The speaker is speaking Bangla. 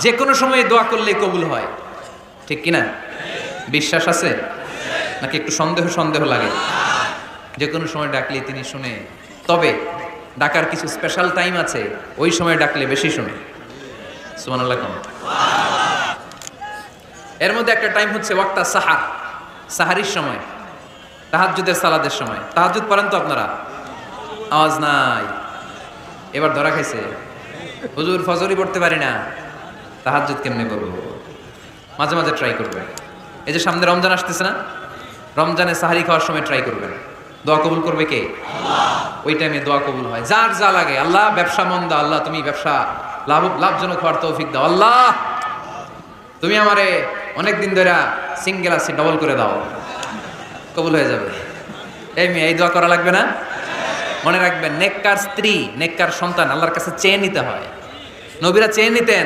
যে কোনো সময় দোয়া করলে কবুল হয়, ঠিক কিনা? বিশ্বাস আছে নাকি একটু সন্দেহ সন্দেহ লাগে? যে কোনো সময় ডাকলে তিনি শুনে, তবে ডাকার কিছু স্পেশাল টাইম আছে, ওই সময় ডাকলে বেশি শুনে। সুবহানাল্লাহ। এর মধ্যে একটা টাইম হচ্ছে ওয়াক্তা সাহার, সাহারির সময়, তাহাজ্জুদের সালাদের সময়। তাহাজ্জুদ পড়েন তো আপনারা? আওয়াজ নাই, এবার ধরা খাইছে। হুজুর ফজরই পড়তে পারি না, তাহাজ্জুদ কেমনে করবো? মাঝে মাঝে ট্রাই করবেন। এই যে সামনে রমজান আসতেছে না, রমজানে সাহারি খাওয়ার সময় ট্রাই করবেন। দোয়া কবুল করবে কে? ওই টাইমে দোয়া কবুল হয়। যার যা লাগে, আল্লাহ ব্যবসা মন্দা, আল্লাহ তুমি ব্যবসা লাভজনক হওয়ার তৌফিক দাও, আল্লাহ তুমি আমারে অনেকদিন ধরে সিঙ্গেল আছি, ডবল করে দাও, কবুল হয়ে যাবে। এই মেয়ে, এই দোয়া করা লাগবে না? মনে রাখবেন, নেককার স্ত্রী, নেককার সন্তান আল্লাহর কাছে চেয়ে নিতে হয়। নবীরা চেয়ে নিতেন।